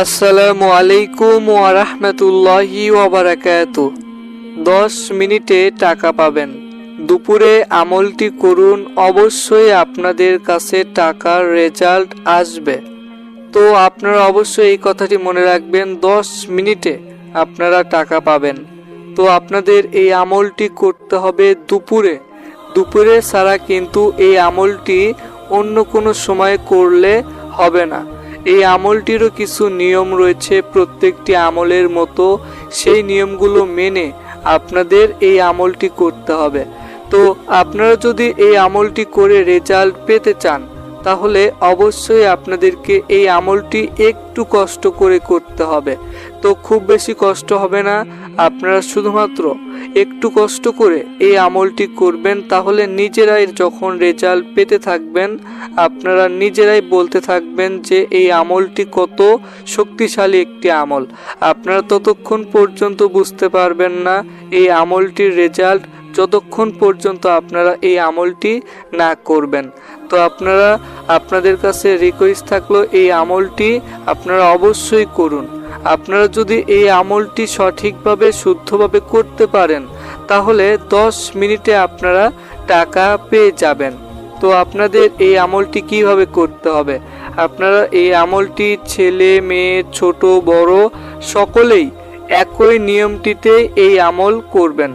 আসসালামু আলাইকুম ওয়া রাহমাতুল্লাহি ওয়া বারাকাতুহু। 10 মিনিটে টাকা পাবেন। দুপুরে আমলটি করুন, অবশ্যই আপনাদের কাছে টাকার রেজাল্ট আসবে। তো আপনারা অবশ্যই এই কথাটি মনে রাখবেন, 10 মিনিটে আপনারা টাকা পাবেন। তো আপনাদের এই আমলটি করতে হবে দুপুরে ছাড়া কিন্তু এই আমলটি অন্য কোনো সময় করলে হবে না। এই আমলটিরও কিছু নিয়ম রয়েছে, প্রত্যেকটি আমলের মতো সেই নিয়মগুলো মেনে আপনাদের এই আমলটি করতে হবে। তো আপনারা যদি এই আমলটি করে রেজাল্ট পেতে চান তাহলে অবশ্যই আপনাদেরকে এই আমলটি একটু কষ্ট করে করতে হবে। তো খুব বেশি কষ্ট হবে না, আপনারা শুধুমাত্র একটু কষ্ট করে এই আমলটি করবেন। তাহলে নিজেরাই যখন রেজাল্ট পেতে থাকবেন আপনারা নিজেরাই বলতে থাকবেন যে এই আমলটি কত শক্তিশালী একটি আমল। আপনারা ততক্ষণ পর্যন্ত বুঝতে পারবেন না এই আমলটির রেজাল্ট যতক্ষণ পর্যন্ত আপনারা এই আমলটি না করবেন। তো আপনাদের কাছে রিকোয়েস্ট থাকলো এই আমলটি আপনারা অবশ্যই করুন। আপনারা যদি এই আমলটি সঠিকভাবে শুদ্ধভাবে করতে পারেন তাহলে 10 মিনিটে আপনারা টাকা পেয়ে যাবেন। তো আপনাদের এই আমলটি কিভাবে করতে হবে, আপনারা এই আমলটি ছেলে মেয়ে ছোট বড় সকলেই একই নিয়মটিতে এই আমল করবেন।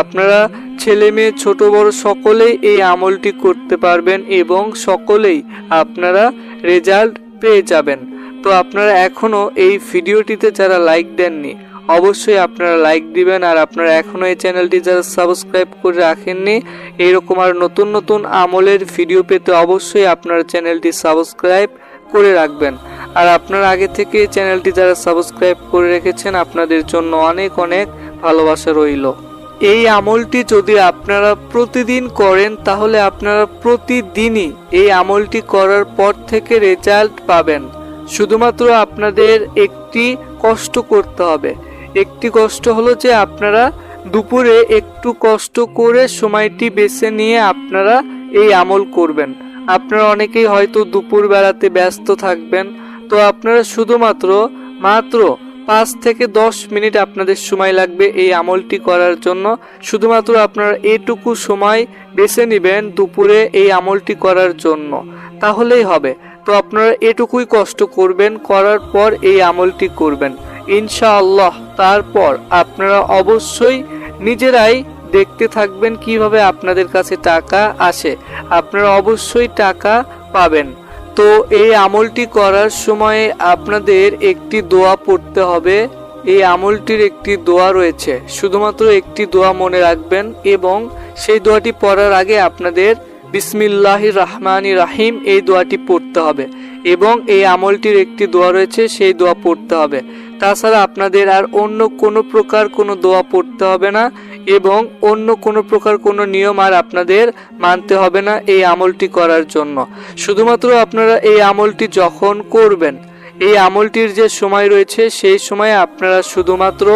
আপনারা ছেলে মেয়ে ছোট বড় সকলেই এই আমলটি করতে পারবেন এবং সকলেই আপনারা রেজাল্ট পেয়ে যাবেন। তো আপনারা এখনও এই ভিডিওটিতে যারা লাইক দেননি অবশ্যই আপনারা লাইক দিবেন, আর আপনারা এখনও এই চ্যানেলটি যারা সাবস্ক্রাইব করে রাখেননি এইরকম আর নতুন নতুন আমলের ভিডিও পেতে অবশ্যই আপনারা চ্যানেলটি সাবস্ক্রাইব করে রাখবেন। আর আপনারা আগে থেকে চ্যানেলটি যারা সাবস্ক্রাইব করে রেখেছেন আপনাদের জন্য অনেক অনেক ভালোবাসা রইল। এই আমলটি যদি আপনারা প্রতিদিন করেন তাহলে আপনারা প্রতিদিনই এই আমলটি করার পর থেকে রেজাল্ট পাবেন। শুধুমাত্র আপনাদের একটি কষ্ট করতে হবে। একটি কষ্ট হলো যে আপনারা দুপুরে একটু কষ্ট করে সময়টি বেছে নিয়ে আপনারা এই আমল করবেন। আপনারা অনেকেই হয়তো দুপুর বেলাতে ব্যস্ত থাকবেন, তো আপনারা শুধুমাত্র 5 থেকে 10 মিনিট আপনাদের সময় লাগবে এই আমলটি করার জন্য। শুধুমাত্র আপনারা এটুকু সময় বেছে নেবেন দুপুরে এই আমলটি করার জন্য, তাহলেই হবে। তো আপনারা এটুকুই কষ্ট করবেন, করার পর এই আমলটি করবেন ইনশাআল্লাহ। তারপর আপনারা অবশ্যই নিজেরাই দেখতে থাকবেন কিভাবে আপনাদের কাছে টাকা আসে, আপনারা অবশ্যই টাকা পাবেন। তো এই আমলটি করার সময় আপনাদের একটি দোয়া পড়তে হবে। এই আমলটির একটি দোয়া রয়েছে, শুধুমাত্র একটি দোয়া মনে রাখবেন এবং সেই দোয়াটি পড়ার আগে আপনাদের বিসমিল্লাহির রহমানির রহিম এই দোয়াটি পড়তে হবে এবং এই আমলটির একটি দোয়া রয়েছে সেই দোয়া পড়তে হবে। তাছাড়া আপনাদের আর অন্য কোনো প্রকার কোনো দোয়া পড়তে হবে না এবং অন্য কোনো প্রকার কোনো নিয়ম আর আপনাদের মানতে হবে না এই আমলটি করার জন্য। শুধুমাত্র আপনারা এই আমলটি যখন করবেন, এই আমলটির যে সময় রয়েছে সেই সময়ে আপনারা শুধুমাত্র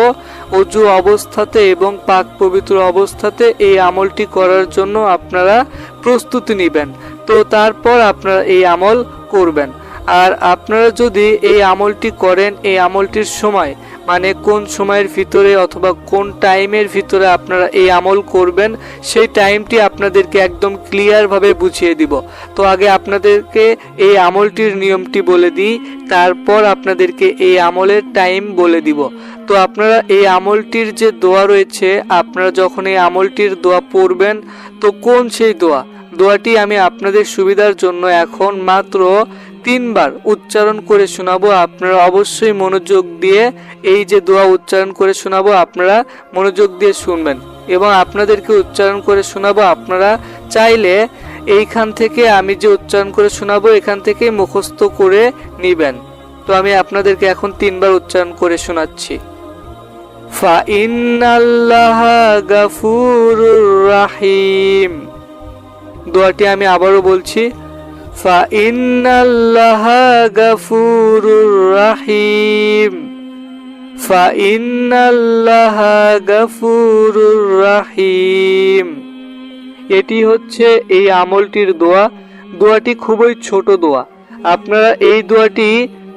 অজু অবস্থাতে এবং পাক পবিত্র অবস্থাতে এই আমলটি করার জন্য আপনারা প্রস্তুতি নেবেন। তো তারপর আপনারা এই আমল করবেন। আর আপনারা যদি এই আমলটি করেন, এই আমলটির সময় মানে কোন সময়ের ভিতরে অথবা কোন টাইমের ভিতরে আপনারা এই আমল করবেন সেই টাইমটি আপনাদেরকে একদম ক্লিয়ারভাবে বুঝিয়ে দিব। তো আগে আপনাদেরকে এই আমলটির নিয়মটি বলে দিই, তারপর আপনাদেরকে এই আমলের টাইম বলে দিব। তো আপনারা এই আমলটির যে দোয়া রয়েছে, আপনারা যখন এই আমলটির দোয়া পড়বেন তো কোন সেই দোয়াটি আমি আপনাদের সুবিধার জন্য এখন মাত্র 3 বার উচ্চারণ করে শোনাবো। আপনারা অবশ্যই মনোযোগ দিয়ে এই যে দোয়া উচ্চারণ করে শোনাবো আপনারা মনোযোগ দিয়ে শুনবেন এবং আপনাদেরকে উচ্চারণ করে শোনাবো। আপনারা চাইলে এইখান থেকে আমি যে উচ্চারণ করে শোনাবো এখান থেকে মুখস্থ করে নেবেন। তো আমি আপনাদেরকে এখন 3 বার উচ্চারণ করে শোনাচ্ছি। ফা ইন্নাল্লাহা গাফুরুর রাহিম। দোয়াটি আমি আবারও বলছি, ফা ইন্নাল্লাহা গাফুরুর রাহিম, ফা ইন্নাল্লাহা গাফুরুর রাহিম। এটি হচ্ছে এই আমলটির দোয়াটি খুবই ছোট দোয়া। আপনারা এই দোয়াটি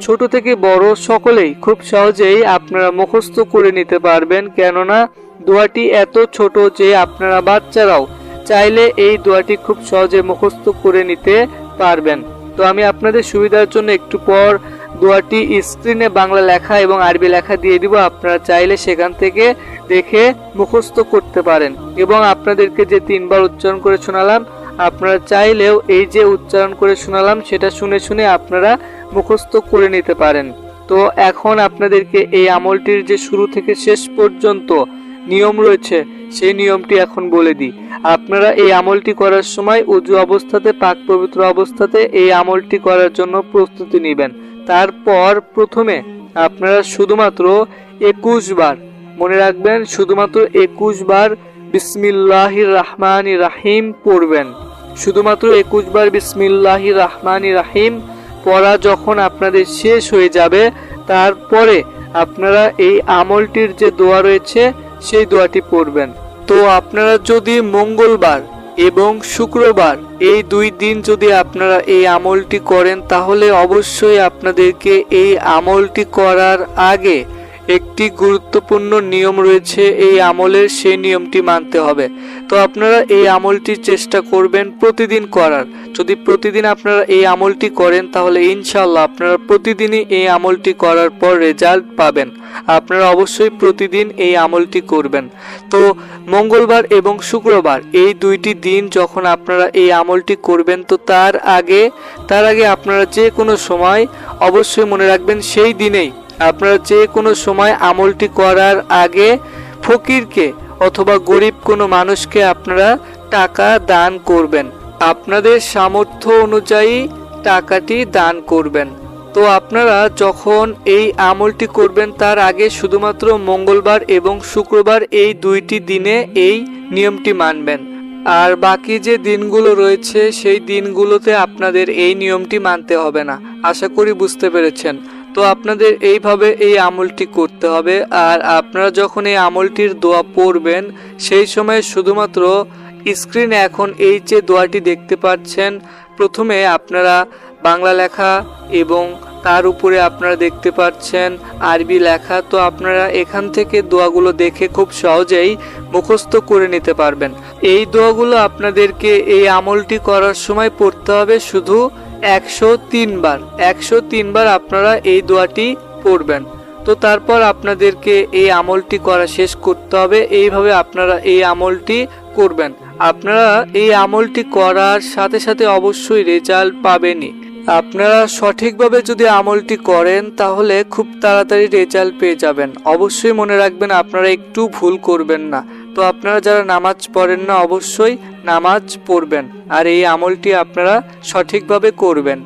ছোট থেকে বড় সকলেই খুব সহজেই আপনারা মুখস্থ করে নিতে পারবেন, কেননা দোয়াটি এত ছোট যে আপনারা বাচ্চারাও চাইলে এই দোয়াটি খুব সহজে মুখস্থ করে নিতে পারবেন। তো আমি আপনাদের সুবিধার জন্য একটু পর দোয়াটি স্ক্রিনে বাংলা লেখা এবং আরবি লেখা দিয়ে দিব, আপনারা চাইলে সেখান থেকে দেখে মুখস্থ করতে পারেন। এবং আপনাদেরকে যে 3 বার উচ্চারণ করে শোনালাম, আপনারা চাইলেও এই যে উচ্চারণ করে শোনালাম সেটা শুনে শুনে আপনারা মুখস্থ করে নিতে পারেন। তো এখন আপনাদেরকে এই আমলটির যে শুরু থেকে শেষ পর্যন্ত নিয়ম রয়েছে সেই নিয়মটি এখন বলে দিই। আপনারা এই আমলটি করার সময় উযু অবস্থাতে, পাক পবিত্র অবস্থাতে এই আমলটি করার জন্য প্রস্তুতি নেবেন। তারপর প্রথমে আপনারা শুধুমাত্র 21 বার, মনে রাখবেন, শুধুমাত্র 21 বার বিসমিল্লাহির রহমানির রহিম পড়বেন। শুধুমাত্র 21 বার বিসমিল্লাহির রহমানির রহিম পড়া যখন আপনাদের শেষ হয়ে যাবে, তারপরে আপনারা এই আমলটির যে দোয়া রয়েছে সেই দোয়াটি পড়বেন। তো আপনারা যদি মঙ্গলবার এবং শুক্রবার এই 2 দিন যদি আপনারা এই আমলটি করেন, তাহলে অবশ্যই আপনাদেরকে এই আমলটি করার আগে একটি গুরুত্বপূর্ণ নিয়ম রয়েছে এই আমলের, সেই নিয়মটি মানতে হবে। তো আপনারা এই আমলটি চেষ্টা করবেন প্রতিদিন করার। যদি প্রতিদিন আপনারা এই আমলটি করেন তাহলে ইনশাআল্লাহ আপনারা প্রতিদিনই এই আমলটি করার পর রেজাল্ট পাবেন। আপনারা অবশ্যই প্রতিদিন এই আমলটি করবেন। তো মঙ্গলবার এবং শুক্রবার এই 2টি দিন যখন আপনারা এই আমলটি করবেন, তো তার আগে আপনারা যে কোনো সময় অবশ্যই মনে রাখবেন, সেই দিনেই আপনারা যে কোনো সময় আমলটি করার আগে ফকিরকে অথবা গরিব কোনো মানুষকে আপনারা টাকা দান করবেন। আপনাদের সামর্থ্য অনুযায়ী টাকাটি দান করবেন। তো আপনারা যখন এই আমলটি করবেন তার আগে শুধুমাত্র মঙ্গলবার এবং শুক্রবার এই 2টি দিনে এই নিয়মটি মানবেন। আর বাকি যে দিনগুলো রয়েছে সেই দিনগুলোতে আপনাদের এই নিয়মটি মানতে হবে না। আশা করি বুঝতে পেরেছেন। তো আপনাদের এইভাবে এই আমলটি করতে হবে। আর আপনারা যখন এই আমলটির দোয়া পড়বেন সেই সময় শুধুমাত্র স্ক্রিনে এখন এই যে দোয়াটি দেখতে পাচ্ছেন, প্রথমে আপনারা বাংলা লেখা এবং তার উপরে আপনারা দেখতে পাচ্ছেন আরবি লেখা। তো আপনারা এখান থেকে দোয়াগুলো দেখে খুব সহজেই মুখস্থ করে নিতে পারবেন। এই দোয়াগুলো আপনাদেরকে এই আমলটি করার সময় পড়তে হবে শুধু 103 বার। 103 বার আপনারা এই দোয়াটি পড়বেন। তো তারপর আপনাদেরকে এই আমলটি করা শেষ করতে হবে। এইভাবে আপনারা এই আমলটি করবেন। আপনারা এই আমলটি করার সাথে সাথে অবশ্যই রেজাল্ট পাবেনই। আপনারা সঠিকভাবে যদি আমলটি করেন তাহলে খুব তাড়াতাড়ি রেজাল্ট পেয়ে যাবেন। অবশ্যই মনে রাখবেন, আপনারা একটু ভুল করবেন না। তো আপনারা যারা নামাজ পড়েন না অবশ্যই নামাজ পড়বেন আর এই আমলটি আপনারা সঠিকভাবে করবেন।